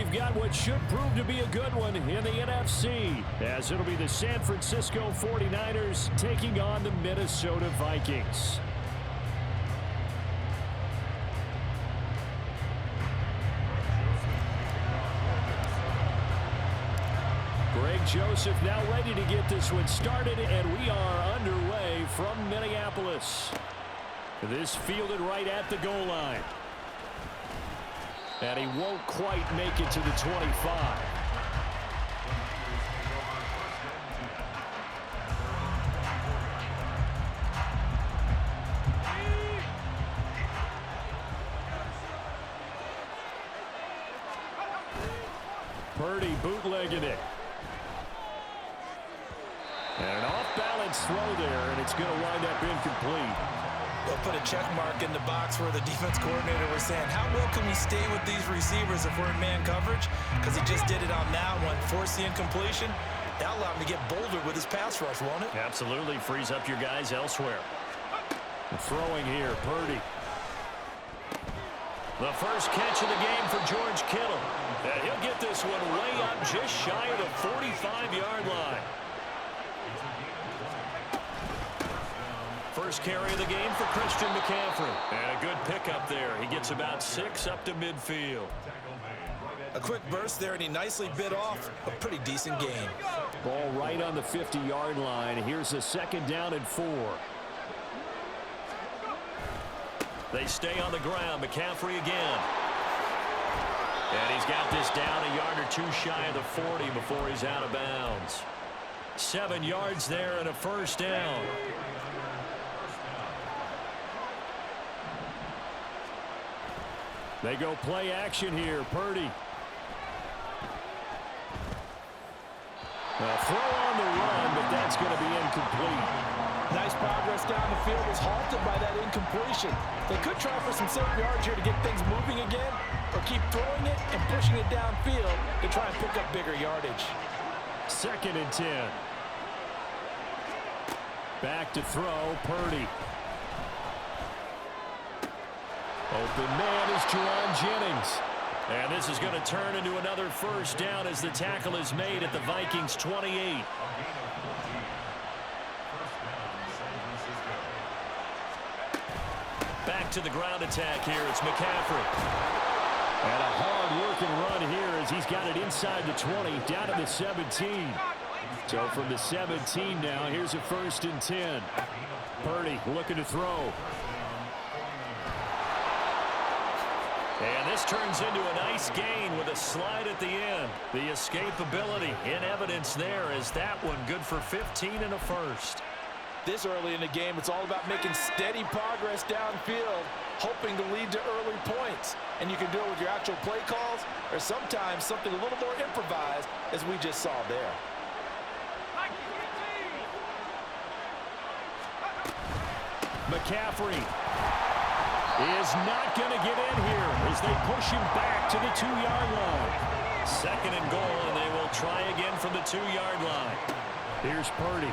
we've got what should prove to be a good one in the NFC, as it'll be the San Francisco 49ers taking on the Minnesota Vikings. Greg Joseph now ready to get this one started, and we are underway from Minneapolis. This fielded right at the goal line. And he won't quite make it to the 25. Purdy bootlegging it. And an off-balance throw there, and it's going to wind up incomplete. They'll put a check mark in the box where the defense coordinator was saying, how well can we stay with these receivers if we're in man coverage? Because he just did it on that one, forced the incompletion. That'll allow him to get bolder with his pass rush, won't it? Absolutely, frees up your guys elsewhere. Throwing here, Purdy. The first catch of the game for George Kittle. And he'll get this one way up just shy of the 45-yard line. First carry of the game for Christian McCaffrey. And a good pickup there. He gets about 6 up to midfield. A quick burst there, and he nicely bit off a pretty decent game. Ball right on the 50-yard line. Here's a second down and 4. They stay on the ground. McCaffrey again. And he's got this down a yard or 2 shy of the 40 before he's out of bounds. 7 yards there and a first down. They go play action here. Purdy. A throw on the run, but that's going to be incomplete. Nice progress down the field was halted by that incompletion. They could try for some safe yards here to get things moving again, or keep throwing it and pushing it downfield to try and pick up bigger yardage. 2nd and 10. Back to throw, Purdy. Open man is Jerron Jennings. And this is going to turn into another first down as the tackle is made at the Vikings 28. Back to the ground attack here. It's McCaffrey. And a hard-working run here as he's got it inside the 20, down to the 17. So from the 17 now, here's a 1st and 10. Purdy looking to throw. And this turns into a nice gain with a slide at the end. The escapability in evidence there is that one good for 15 and a first. This early in the game, it's all about making steady progress downfield, hoping to lead to early points. And you can do it with your actual play calls or sometimes something a little more improvised, as we just saw there. McCaffrey is not going to get in here as they push him back to the 2-yard line. 2nd and goal, and they will try again from the 2-yard line. Here's Purdy.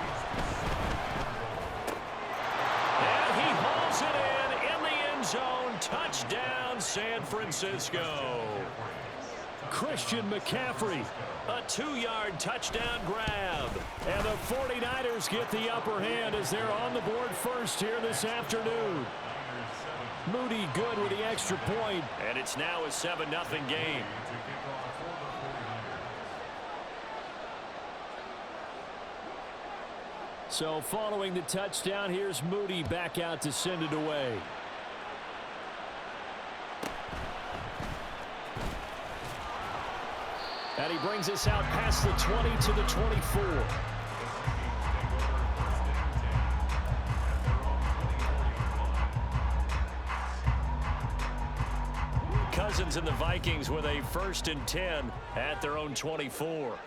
And he hauls it in the end zone. Touchdown, San Francisco. Christian McCaffrey, a 2-yard touchdown grab. And the 49ers get the upper hand as they're on the board first here this afternoon. Moody good with the extra point, and it's now a 7-0 game. So following the touchdown, here's Moody back out to send it away. And he brings us out past the 20 to the 24. Cousins and the Vikings with a 1st and 10 at their own 24.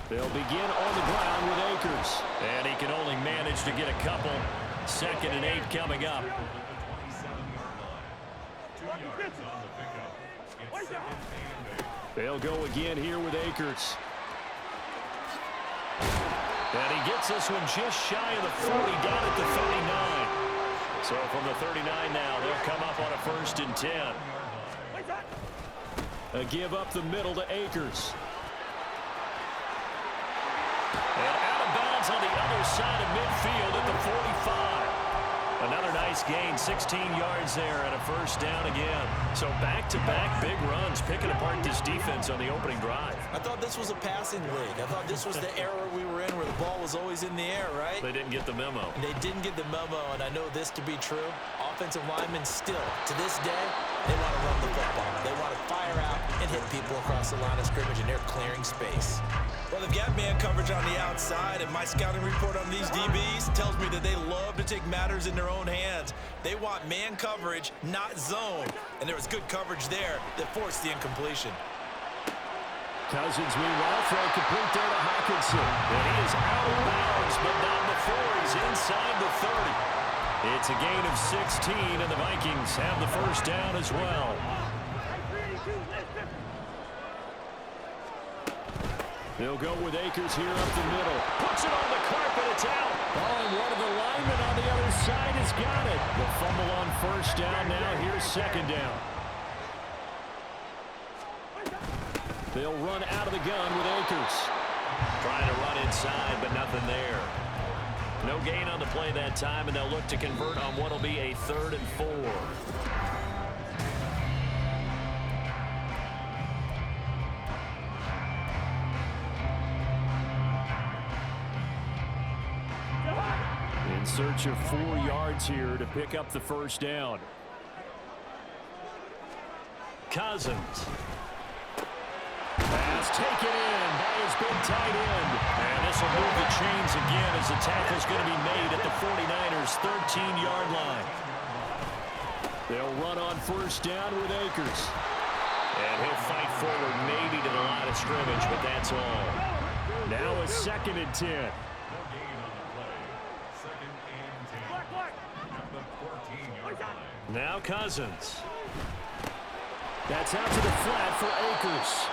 They'll begin on the ground with Akers. And he can only manage to get a couple. 2nd and 8 coming up. They'll go again here with Akers. And he gets this one just shy of the 40, down at the 39. So from the 39 now, they'll come up on a 1st and 10. A give up the middle to Akers. And out of bounds on the other side of midfield at the 45. Another nice gain, 16 yards there and a first down again. So back-to-back big runs, picking apart this defense on the opening drive. I thought this was a passing league. I thought this was the era we were in where the ball was always in the air, right? They didn't get the memo. They didn't get the memo, and I know this to be true. Offensive linemen still, to this day, they want to run the football. They want to fire out and hit people across the line of scrimmage, and they're clearing space. Well, they've got man coverage on the outside, and my scouting report on these DBs tells me that they love to take matters in their own hands. They want man coverage, not zone. And there was good coverage there that forced the incompletion. Cousins, meanwhile, throw complete there to Hawkinson. And he is out of bounds, but not before he's inside the 30. It's a gain of 16, and the Vikings have the first down as well. They'll go with Akers here up the middle. Puts it on the carpet. It's out. Oh, and one of the linemen on the other side has got it. The fumble on first down now. Here's second down. They'll run out of the gun with Akers. Trying to run inside, but nothing there. No gain on the play that time, and they'll look to convert on what will be a 3rd and 4. In search of 4 yards here to pick up the first down. Cousins. Pass taken in by his big tight end. And this will move the chains again as the tackle's going to be made at the 49ers' 13-yard line. They'll run on first down with Akers. And he'll fight forward maybe to the line of scrimmage, but that's all. Now a 2nd and 10. Now Cousins. That's out to the flat for Akers.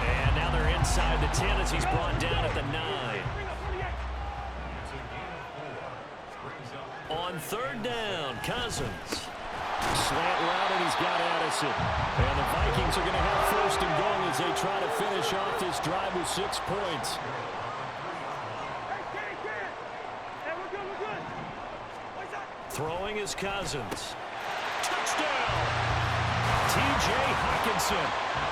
And now they're inside the 10 as he's brought down at the 9. On 3rd down, Cousins. Slant route, and he's got Addison. And the Vikings are going to have 1st and goal as they try to finish off this drive with 6 points. Throwing is Cousins. Touchdown! T.J. Hawkinson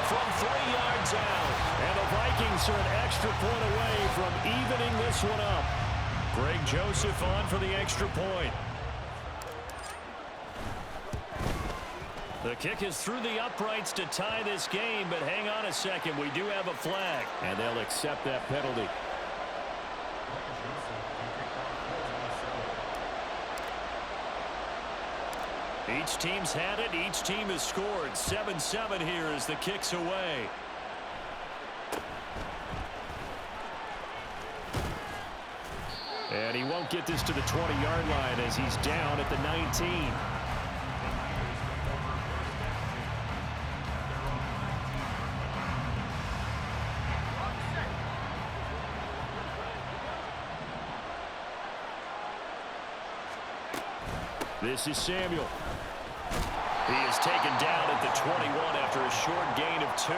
from 3 yards out. And the Vikings are an extra point away from evening this one up. Greg Joseph on for the extra point. The kick is through the uprights to tie this game, but hang on a second. We do have a flag. And they'll accept that penalty. Each team's had it. Each team has scored. 7-7 here as the kick's away. And he won't get this to the 20-yard line as he's down at the 19. This is Samuel. He is taken down at the 21 after a short gain of 2.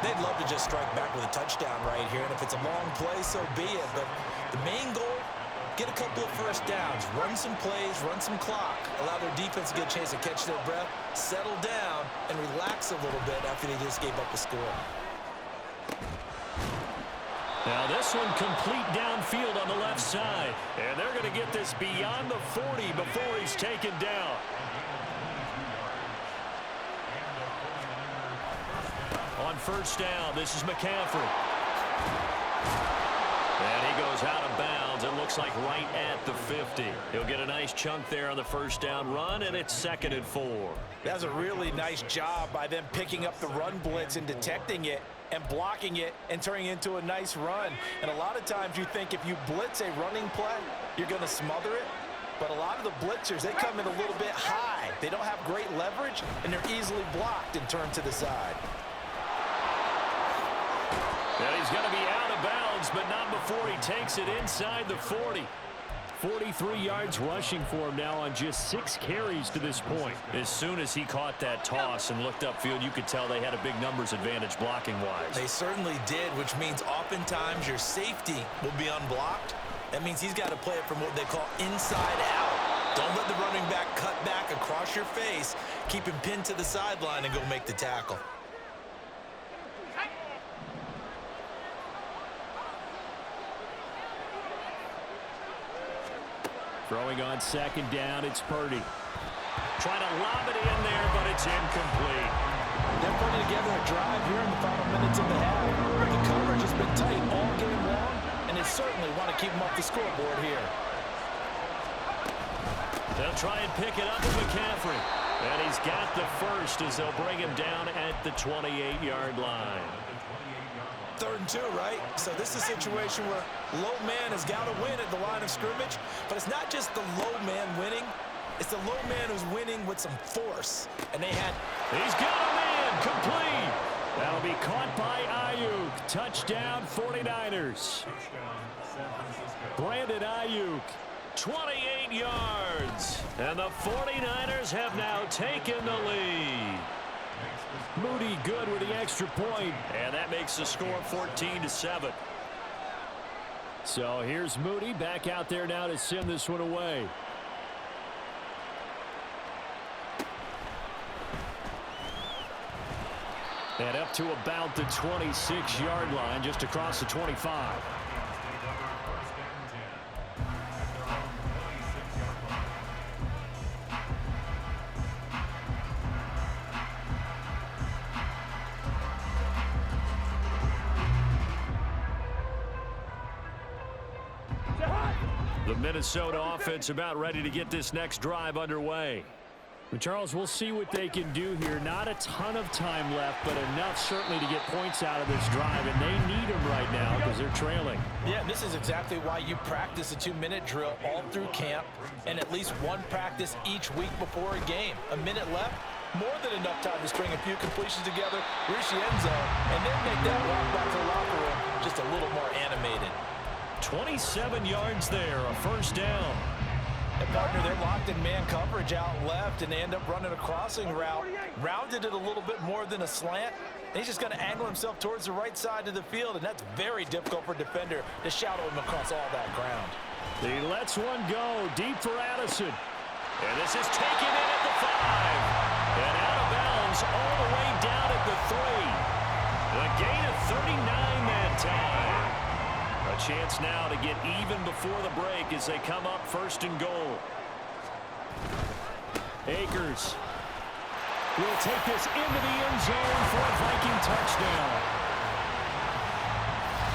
They'd love to just strike back with a touchdown right here, and if it's a long play, so be it. But the main goal, get a couple of first downs, run some plays, run some clock, allow their defense to get a chance to catch their breath, settle down, and relax a little bit after they just gave up a score. Now this one complete downfield on the left side. And they're going to get this beyond the 40 before he's taken down. On first down, this is McCaffrey. And he goes out of bounds. It looks like right at the 50. He'll get a nice chunk there on the first down run, and it's 2nd and 4. That's a really nice job by them picking up the run blitz and detecting it and blocking it and turning it into a nice run. And a lot of times you think if you blitz a running play, you're going to smother it. But a lot of the blitzers, they come in a little bit high. They don't have great leverage, and they're easily blocked and turned to the side. And he's going to be out of bounds, but not before he takes it inside the 40. 43 yards rushing for him now on just 6 carries to this point. As soon as he caught that toss and looked upfield, you could tell they had a big numbers advantage blocking-wise. They certainly did, which means oftentimes your safety will be unblocked. That means he's got to play it from what they call inside out. Don't let the running back cut back across your face. Keep him pinned to the sideline and go make the tackle. Throwing on second down, it's Purdy. Trying to lob it in there, but it's incomplete. They're putting together a drive here in the final minutes of the half. The coverage has been tight all game long, and they certainly want to keep them off the scoreboard here. They'll try and pick it up with McCaffrey. And he's got the first as they'll bring him down at the 28-yard line. 3rd and 2, right? So this is a situation where low man has got to win at the line of scrimmage, but it's not just the low man winning. It's the low man who's winning with some force. And they had... He's got a man complete. That'll be caught by Ayuk. Touchdown 49ers. Brandon Ayuk, 28 yards. And the 49ers have now taken the lead. Moody good with the extra point, and that makes the score 14-7. So here's Moody back out there now to send this one away. And up to about the 26-yard line, just across the 25. The Minnesota offense about ready to get this next drive underway. But Charles, we'll see what they can do here. Not a ton of time left, but enough certainly to get points out of this drive, and they need them right now because they're trailing. Yeah, this is exactly why you practice a 2-minute drill all through camp and at least one practice each week before a game. A minute left, more than enough time to string a few completions together, reach the end zone, and then make that walk back to the locker room just a little more animated. 27 yards there, a first down. And partner, they're locked in man coverage out left, and they end up running a crossing route. Rounded it a little bit more than a slant. And he's just going to angle himself towards the right side of the field, and that's very difficult for a defender to shadow him across all that ground. He lets one go deep for Addison. And this is taken in at the 5. And out of bounds all the way down at the 3. A gain of 39 that time. A chance now to get even before the break as they come up 1st and goal. Akers will take this into the end zone for a Viking touchdown.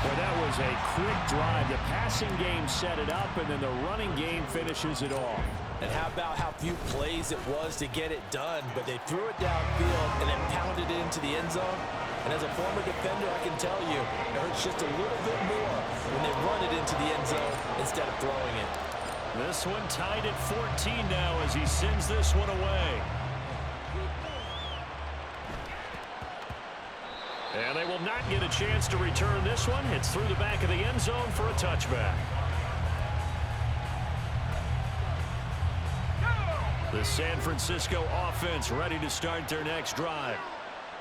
Well, that was a quick drive. The passing game set it up, and then the running game finishes it off. And how about how few plays it was to get it done, but they threw it downfield and then pounded it into the end zone. And as a former defender, I can tell you, it hurts just a little bit more when they run it into the end zone instead of throwing it. This one tied at 14 now as he sends this one away. And they will not get a chance to return this one. It's through the back of the end zone for a touchback. The San Francisco offense ready to start their next drive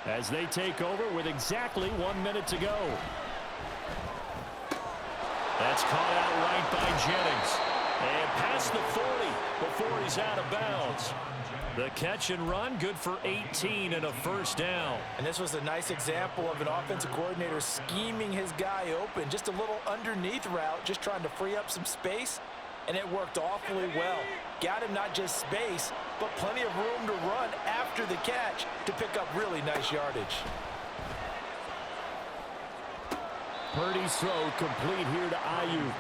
as they take over with exactly 1 minute to go. That's caught out right by Jennings. And past the 40 before he's out of bounds. The catch and run, good for 18 and a first down. And this was a nice example of an offensive coordinator scheming his guy open. Just a little underneath route, just trying to free up some space. And it worked awfully well. Got him not just space, but plenty of room to run after the catch to pick up really nice yardage. Purdy's throw complete here to Ayuk.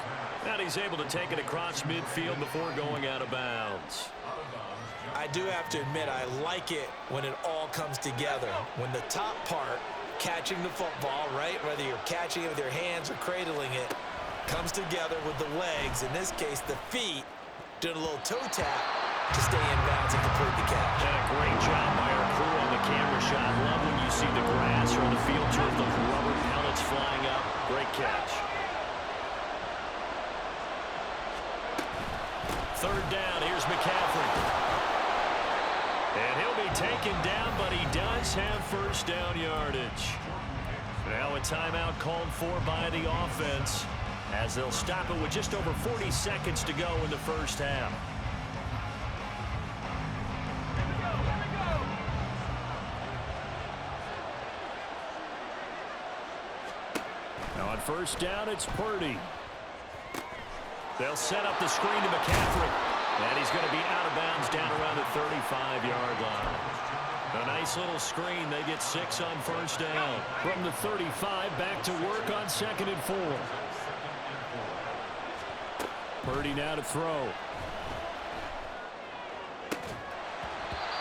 And he's able to take it across midfield before going out of bounds. I do have to admit, I like it when it all comes together. When the top part, catching the football, right, whether you're catching it with your hands or cradling it, comes together with the legs, in this case the feet, doing a little toe tap to stay in bounds and complete the catch. And a great job by our crew on the camera shot. Love when you see the grass or the field turf, those rubber pellets flying up. Great catch. And he'll be taken down, but he does have first down yardage. Now a timeout called for by the offense as they'll stop it with just over 40 seconds to go in the first half. Now on first down, it's Purdy. They'll set up the screen to McCaffrey. And he's going to be out of bounds down around the 35-yard line. A nice little screen. They get 6 on first down. From the 35, back to work on 2nd and 4. Purdy now to throw.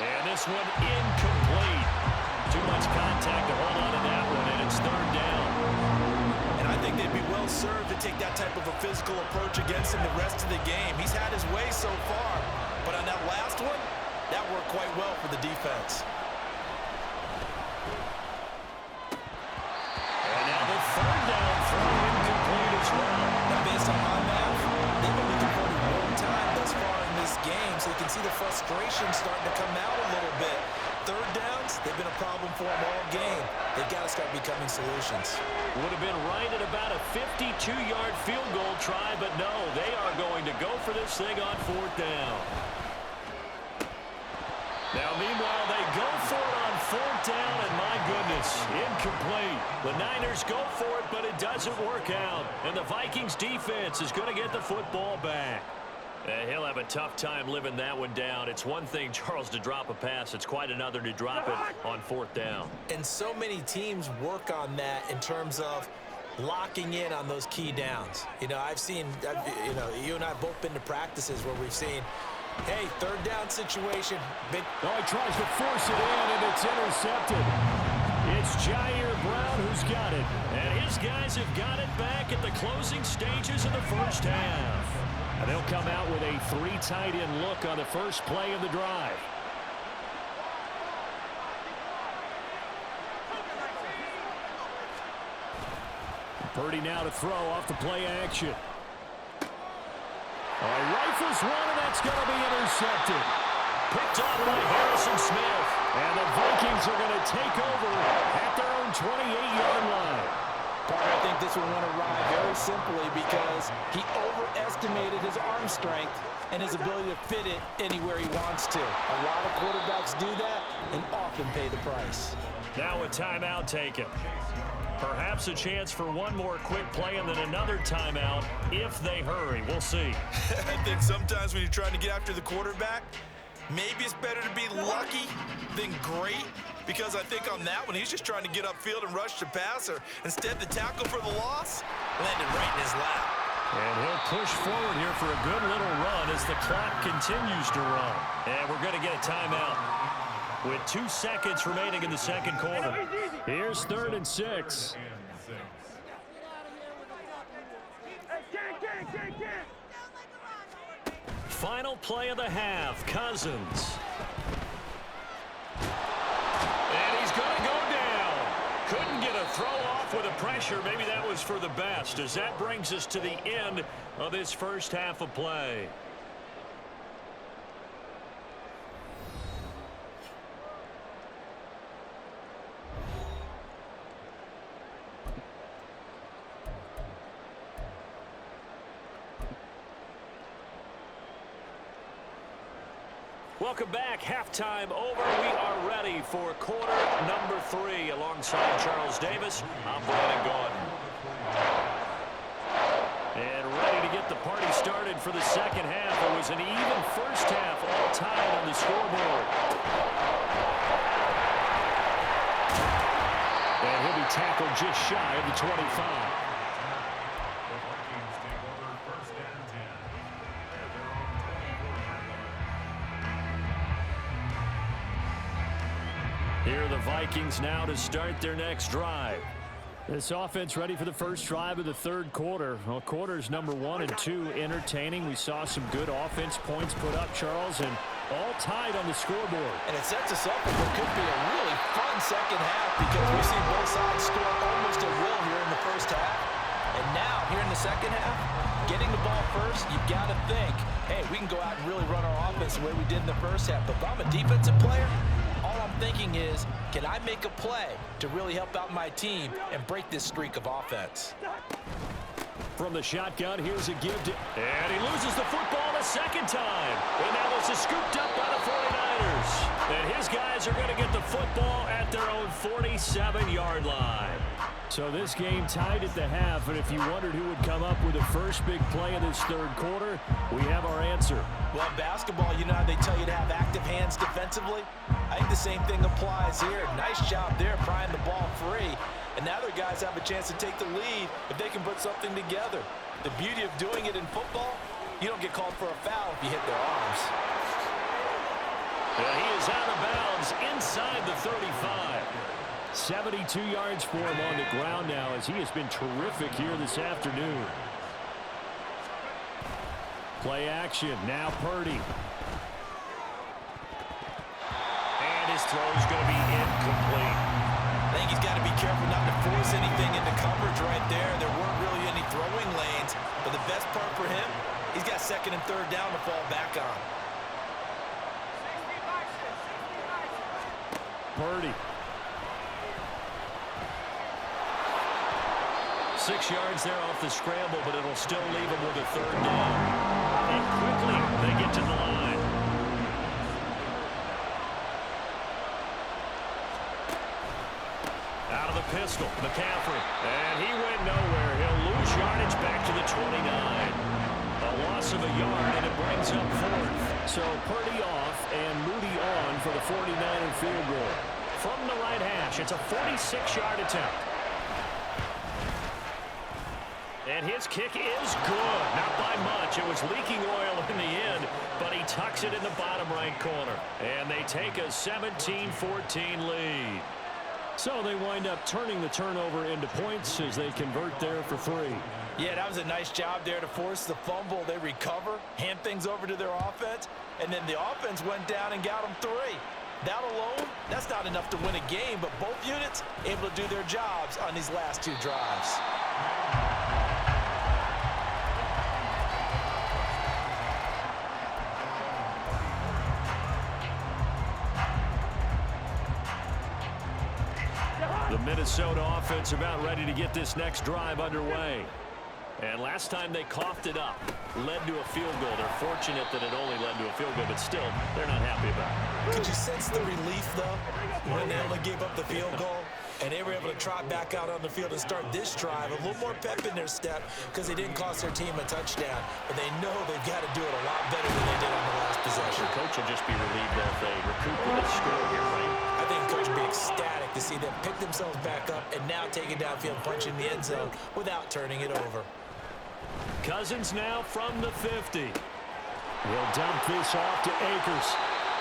And this one incomplete. Too much contact to hold on to that one, and it's 3rd down. And I think they'd be well served to take that type of a physical approach against him the rest of the game. He's had his way so far, but on that last one, that worked quite well for the defense. And now the 3rd down throw incomplete as well. Now, based on my math, they've only converted 1 time thus far in this game, so you can see the frustration starting to come out a little bit. 3rd downs, they've been a problem for them all game. They've got to start becoming solutions. Would have been right at about a 52-yard field goal try, but no, they are going to go for this thing on 4th down. Now, meanwhile, they go for it on 4th down, and my goodness, incomplete. The Niners go for it, but it doesn't work out. And the Vikings defense is going to get the football back. He'll have a tough time living that one down. It's one thing, Charles, to drop a pass. It's quite another to drop it on 4th down. And so many teams work on that in terms of locking in on those key downs. You know, you and I have both been to practices where we've seen, hey, 3rd down situation. Big. Oh, he tries to force it in, and it's intercepted. It's Jair Brown who's got it. And his guys have got it back at the closing stages of the first half. And they'll come out with a 3 tight end look on the first play of the drive. Purdy now to throw off the play action. Rifles one, and that's going to be intercepted. Picked off by Harrison Smith. And the Vikings are going to take over at their own 28-yard line. I think this one went awry very simply because he overestimated his arm strength and his ability to fit it anywhere he wants to. A lot of quarterbacks do that and often pay the price. Now a timeout taken. Perhaps a chance for one more quick play and then another timeout if they hurry. We'll see. I think sometimes when you're trying to get after the quarterback, maybe it's better to be lucky than great, because I think on that one, he's just trying to get upfield and rush the passer. Instead, the tackle for the loss landed right in his lap. And he'll push forward here for a good little run as the clock continues to run. And we're going to get a timeout with 2 seconds remaining in the 2nd quarter. Here's 3rd and 6. Final play of the half, Cousins. And he's going to go down. Couldn't get a throw off with the pressure. Maybe that was for the best, as that brings us to the end of this first half of play. Welcome back. Halftime over. We are ready for quarter number 3. Alongside Charles Davis, I'm Brandon Gordon. And ready to get the party started for the 2nd half. It was an even first half, all tied on the scoreboard. And he'll be tackled just shy of the 25. Here are the Vikings now to start their next drive. This offense ready for the first drive of the 3rd quarter. Well, quarters number 1 and 2 entertaining. We saw some good offense points put up, Charles, and all tied on the scoreboard. And it sets us up for what could be a really fun 2nd half, because we've seen both sides score almost at will here in the first half. And now, here in the second half, getting the ball first, you've got to think, hey, we can go out and really run our offense the way we did in the first half. But if I'm a defensive player, all I'm thinking is, can I make a play to really help out my team and break this streak of offense? From the shotgun, here's a give to... And he loses the football a second time. And now this is scooped up by the 49ers. And his guys are going to get the football at their own 47-yard line. So this game tied at the half, and if you wondered who would come up with the first big play of this third quarter, we have our answer. Well, basketball, you know how they tell you to have active hands defensively? I think the same thing applies here. Nice job there prying the ball free. And now their guys have a chance to take the lead if they can put something together. The beauty of doing it in football, you don't get called for a foul if you hit their arms. And he is out of bounds inside the 35. 72 yards for him on the ground now as he has been terrific here this afternoon. Play action. Now Purdy. And his throw is going to be incomplete. I think he's got to be careful not to force anything into coverage right there. There weren't really any throwing lanes, but the best part for him, he's got second and third down to fall back on. Purdy. 6 yards there off the scramble, but it'll still leave him with a third down. And quickly they get to the line. Out of the pistol, McCaffrey. And he went nowhere. He'll lose yardage back to the 29. A loss of a yard, and it brings up fourth. So Purdy off and Moody on for the 49er field goal. From the right hash, it's a 46-yard attempt. And his kick is good. Not by much. It was leaking oil in the end, but he tucks it in the bottom right corner. And they take a 17-14 lead. So they wind up turning the turnover into points as they convert there for 3. Yeah, that was a nice job there to force the fumble. They recover, hand things over to their offense, and then the offense went down and got them 3. That alone, that's not enough to win a game, but both units able to do their jobs on these last 2 drives. The Minnesota offense about ready to get this next drive underway. And last time they coughed it up, led to a field goal. They're fortunate that it only led to a field goal, but still, they're not happy about it. Could you sense the relief, though, when they only gave up the field goal? And they were able to trot back out on the field and start this drive. A little more pep in their step because they didn't cost their team a touchdown. But they know they've got to do it a lot better than they did on the last possession. The coach will just be relieved that they recoup with a score here, right? I think the coach will be ecstatic to see them pick themselves back up and now take it downfield, punching the end zone without turning it over. Cousins now from the 50. He'll dump this off to Akers.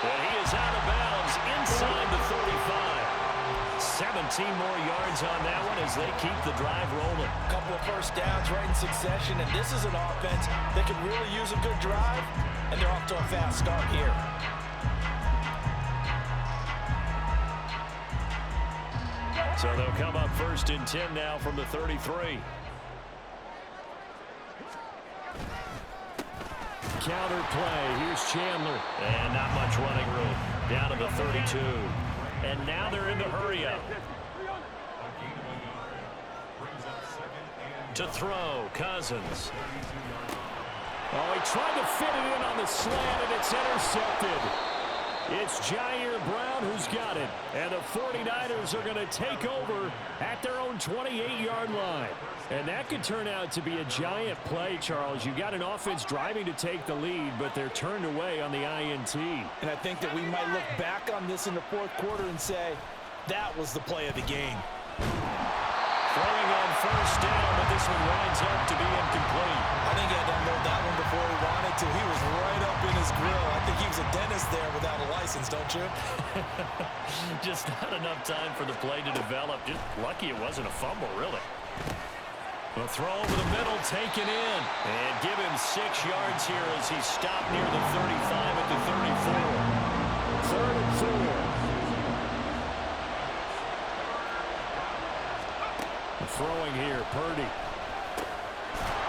And he is out of bounds inside the 35. 17 more yards on that one as they keep the drive rolling. A couple of first downs right in succession, and this is an offense that could really use a good drive, and they're off to a fast start here. So they'll come up first and 10 now from the 33. Counter play. Here's Chandler. And not much running room. Down to the 32. And now they're in the hurry-up. To throw, Cousins. Oh, he tried to fit it in on the slant, and it's intercepted. It's Jair Brown who's got it. And the 49ers are going to take over at their own 28-yard line. And that could turn out to be a giant play, Charles. You got an offense driving to take the lead, but they're turned away on the INT. And I think that we might look back on this in the fourth quarter and say, that was the play of the game. Throwing on first down, but this one winds up to be incomplete. I think he had to unload that one before he wanted to. He was right up in his grill. I think he was a dentist there without a license, don't you? Just not enough time for the play to develop. Just lucky it wasn't a fumble, really. A throw over the middle, taken in. And give him 6 yards here as he stopped near the 35 at the 34. 3rd and 4. Throwing here, Purdy.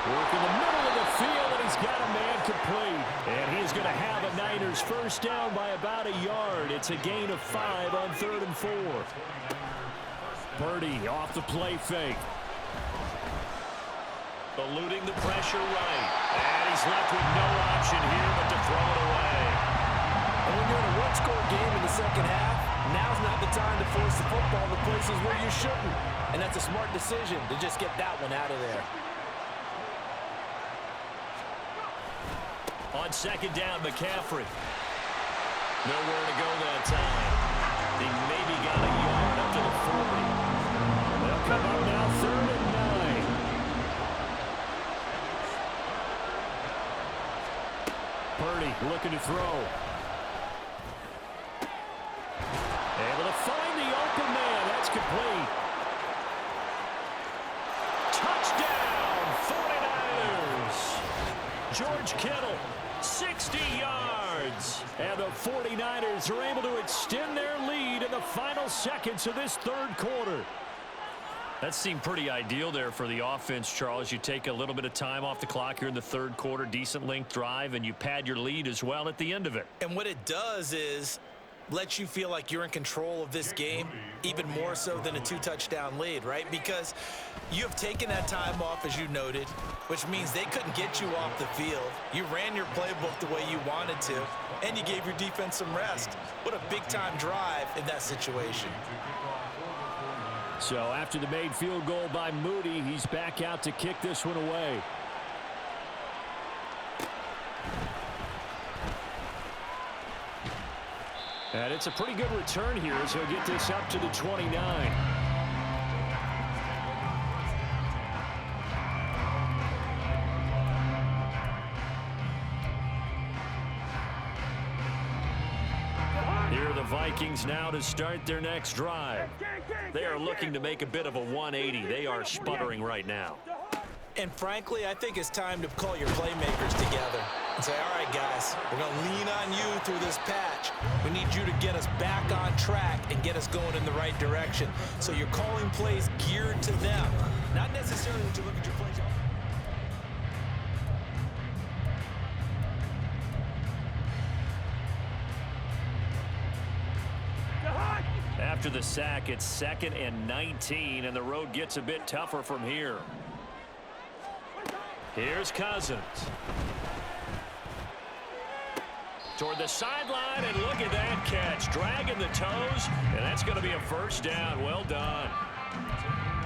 Working the middle of the field, and he's got a man complete. And he is going to have a Niners first down by about a yard. It's a gain of 5 on 3rd and 4. Purdy off the play fake. Eluding the pressure right. And he's left with no option here but to throw it away. And when you're in a one-score game in the second half, now's not the time to force the football to places where you shouldn't. And that's a smart decision to just get that one out of there. On second down, McCaffrey. Nowhere to go that time. He maybe got a yard up to the 40. They'll come up now 3rd and 9. Purdy looking to throw. Able to find the open man. That's complete. Touchdown, 49ers. George Kittle, 60 yards. And the 49ers are able to extend their lead in the final seconds of this 3rd quarter. That seemed pretty ideal there for the offense, Charles. You take a little bit of time off the clock here in the 3rd quarter, decent length drive, and you pad your lead as well at the end of it. And what it does is lets you feel like you're in control of this game, even more so than a 2-touchdown lead, right? Because you have taken that time off, as you noted, which means they couldn't get you off the field. You ran your playbook the way you wanted to, and you gave your defense some rest. What a big-time drive in that situation. So after the made field goal by Moody, he's back out to kick this one away. And it's a pretty good return here as he'll get this up to the 29. Here are the Vikings now to start their next drive. They are looking to make a bit of a 180. They are sputtering right now. And frankly, I think it's time to call your playmakers together and say, all right, guys, we're going to lean on you through this patch. We need you to get us back on track and get us going in the right direction. So you're calling plays geared to them, not necessarily that you look at your plays. After the sack, it's 2nd and 19, and the road gets a bit tougher from here. Here's Cousins. Toward the sideline, and look at that catch. Dragging the toes, and that's going to be a first down. Well done.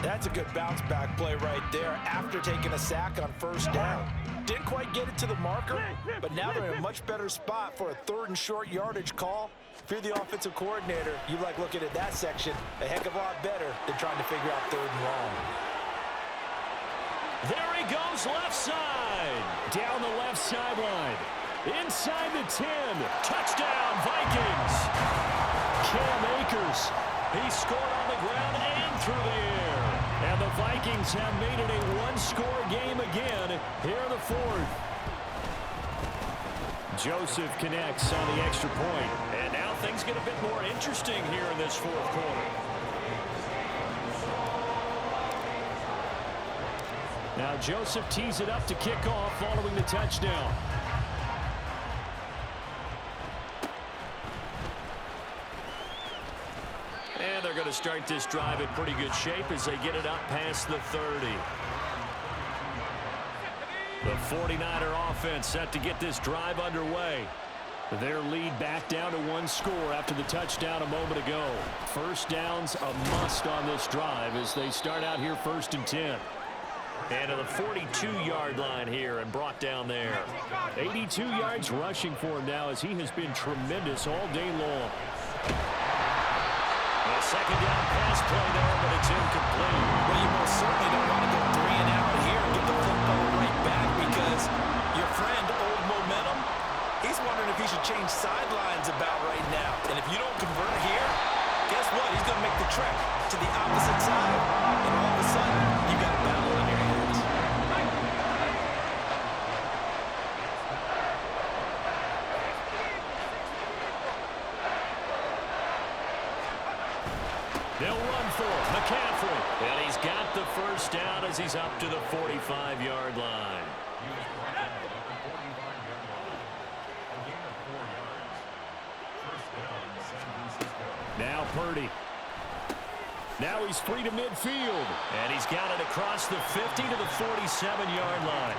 That's a good bounce back play right there after taking a sack on 1st down. Didn't quite get it to the marker, but now they're in a much better spot for a 3rd and short yardage call. If you're the offensive coordinator, you like looking at that section a heck of a lot better than trying to figure out 3rd and long. There he goes left side. Down the left sideline. Inside the 10. Touchdown, Vikings. Cam Akers. He scored on the ground and through the air. And the Vikings have made it a 1-score game again here in the 4th. Joseph connects on the extra point. And now things get a bit more interesting here in this 4th quarter. Now Joseph tees it up to kick off following the touchdown. And they're going to start this drive in pretty good shape as they get it up past the 30. The 49er offense set to get this drive underway. Their lead back down to 1 score after the touchdown a moment ago. First down's a must on this drive as they start out here 1st and 10. And to the 42-yard line here and brought down there. 82 yards rushing for him now as he has been tremendous all day long. A 2nd down pass play there, but it's incomplete. Well, you most certainly don't want to go 3 and out here and get the football right back because your friend, Old Momentum, he's wondering if he should change sidelines about right now. And if you don't convert here, guess what? He's going to make the trek to the opposite side. And all of a sudden, you got a battle on your hands. They'll run 4. McCaffrey. And he's got the first down as he's up to the 45-yard line. Now Purdy. Now he's free to midfield. And he's got it across the 50 to the 47-yard line.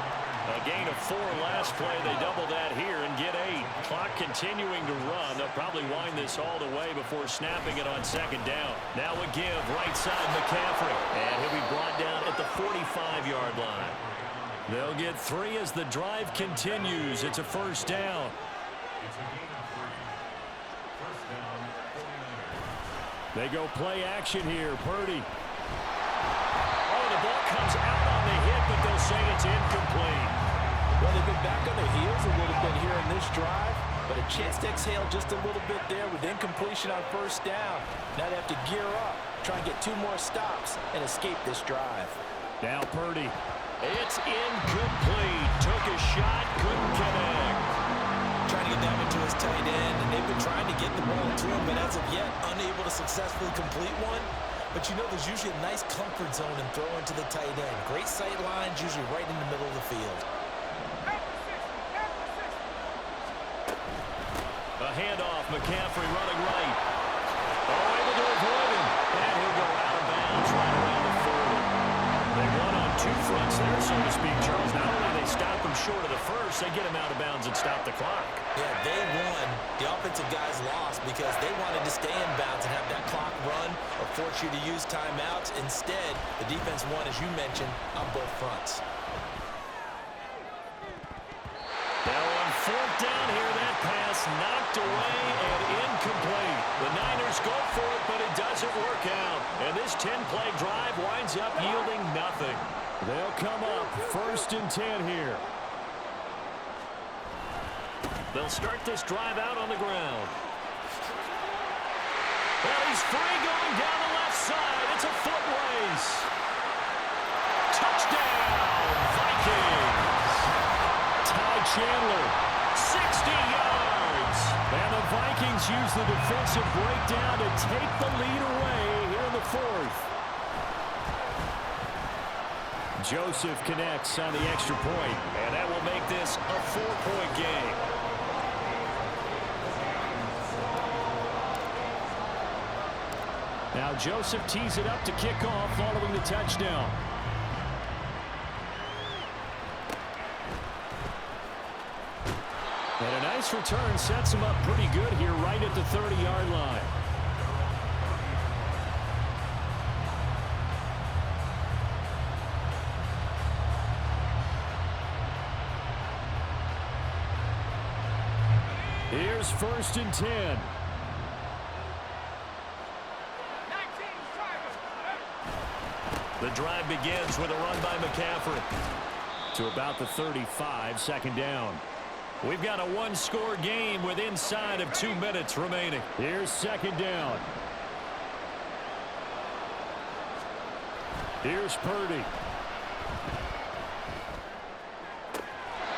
A gain of 4 last play. They double that here and get 8. Clock continuing to run. They'll probably wind this all the way before snapping it on second down. Now a give right side McCaffrey. And he'll be brought down at the 45-yard line. They'll get 3 as the drive continues. It's a first down. They go play action here. Purdy. Oh, the ball comes out on the hit, but they'll say it's incomplete. Well, they've been back on their heels a little bit here in this drive, but a chance to exhale just a little bit there with incompletion on first down. Now they have to gear up, try and get 2 more stops, and escape this drive. Now Purdy. It's incomplete. Took a shot, couldn't connect. Trying to get that one to his tight end, and they've been trying to get the ball to him, but as of yet, unable to successfully complete one. But you know there's usually a nice comfort zone in throwing to the tight end. Great sight lines, usually right in the middle of the field. A handoff, McCaffrey running right. Oh, able to avoid him. And he'll go out of bounds right around the 40. They won on 2 fronts there, so to speak, Charles. Not only they stop him short of the first, they get him out of bounds and stop the clock. Yeah, they won. The offensive guys lost because they wanted to stay in bounds and have that clock run or force you to use timeouts. Instead, the defense won, as you mentioned, on both fronts. Now on 4th down here, that pass knocked away and incomplete. The Niners go for it, but it doesn't work out. And this 10-play drive winds up yielding nothing. They'll come up 1st and 10 here. They'll start this drive out on the ground. Well, he's free going down the left side. It's a foot race. Touchdown, Vikings. Ty Chandler, 60 yards. And the Vikings use the defensive breakdown to take the lead away here in the 4th. Joseph connects on the extra point, and that will make this a 4-point game. Now Joseph tees it up to kick off following the touchdown. And a nice return sets him up pretty good here right at the 30-yard line. Here's 1st and 10. The drive begins with a run by McCaffrey. To about the 35, 2nd down. We've got a 1-score game with inside of 2 minutes remaining. Here's 2nd down. Here's Purdy.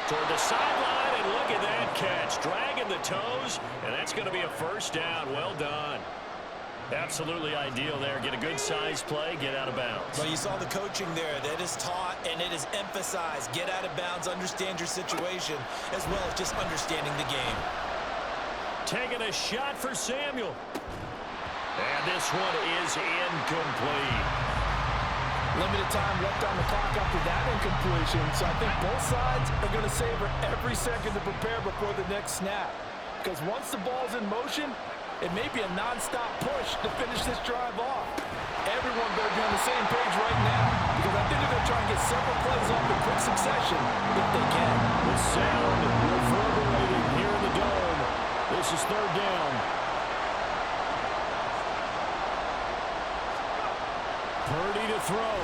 Toward the sideline, and look at that catch. Dragging the toes, and that's going to be a first down. Well done. Absolutely ideal there. Get a good size play, get out of bounds. Well, you saw the coaching there. That is taught and it is emphasized. Get out of bounds, understand your situation, as well as just understanding the game. Taking a shot for Samuel. And this one is incomplete. Limited time left on the clock after that incompletion, so I think both sides are going to savor every second to prepare before the next snap. Because once the ball's in motion, it may be a non-stop push to finish this drive off. Everyone better be on the same page right now, because I think they're going to try and get several plays off in quick succession if they can. The sound reverberating here in the dome. This is 3rd down. Purdy to throw.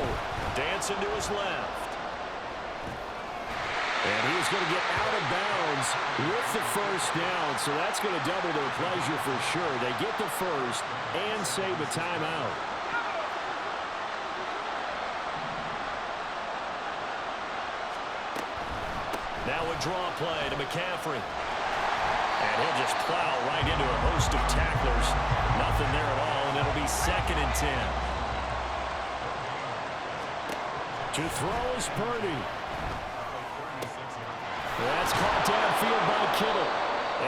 Dancing to his left. And he's going to get out of bounds with the first down, so that's going to double their pleasure for sure. They get the first and save a timeout. Now a draw play to McCaffrey. And he'll just plow right into a host of tacklers. Nothing there at all, and it'll be 2nd and 10. To throw is Purdy. That's caught downfield by Kittle.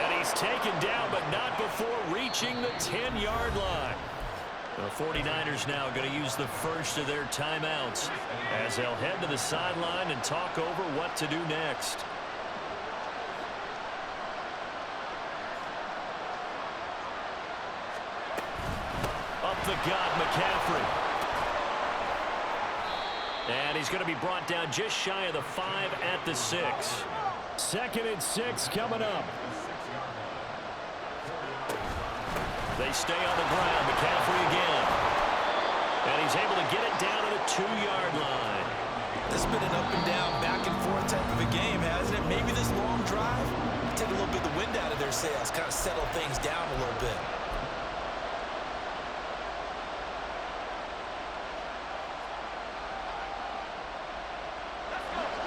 And he's taken down, but not before reaching the 10-yard line. The 49ers now going to use the first of their timeouts as they'll head to the sideline and talk over what to do next. Up the gut, McCaffrey. And he's going to be brought down just shy of the 5 at the 6. 2nd and 6 coming up. They stay on the ground. McCaffrey again. And he's able to get it down to the 2-yard line. This has been an up and down, back and forth type of a game, hasn't it? Maybe this long drive, take a little bit of the wind out of their sails, kind of settle things down a little bit.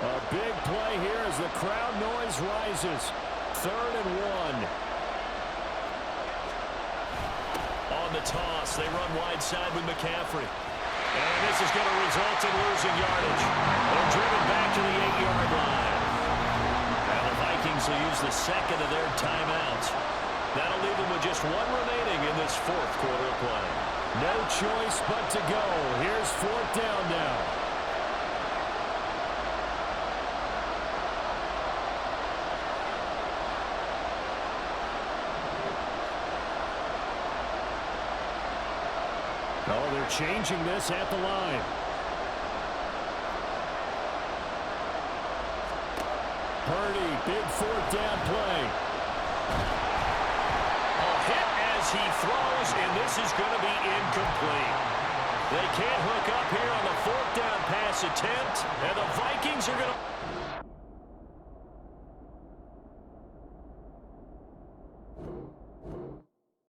A big play here as the crowd noise rises. 3rd and 1. On the toss, they run wide side with McCaffrey. And this is going to result in losing yardage. They're driven back to the 8-yard line. And the Vikings will use the 2nd of their timeouts. That'll leave them with just 1 remaining in this 4th quarter of play. No choice but to go. Here's 4th down now. Oh, they're changing this at the line. Purdy, big 4th down play. A hit as he throws, and this is going to be incomplete. They can't hook up here on the 4th down pass attempt, and the Vikings are going to...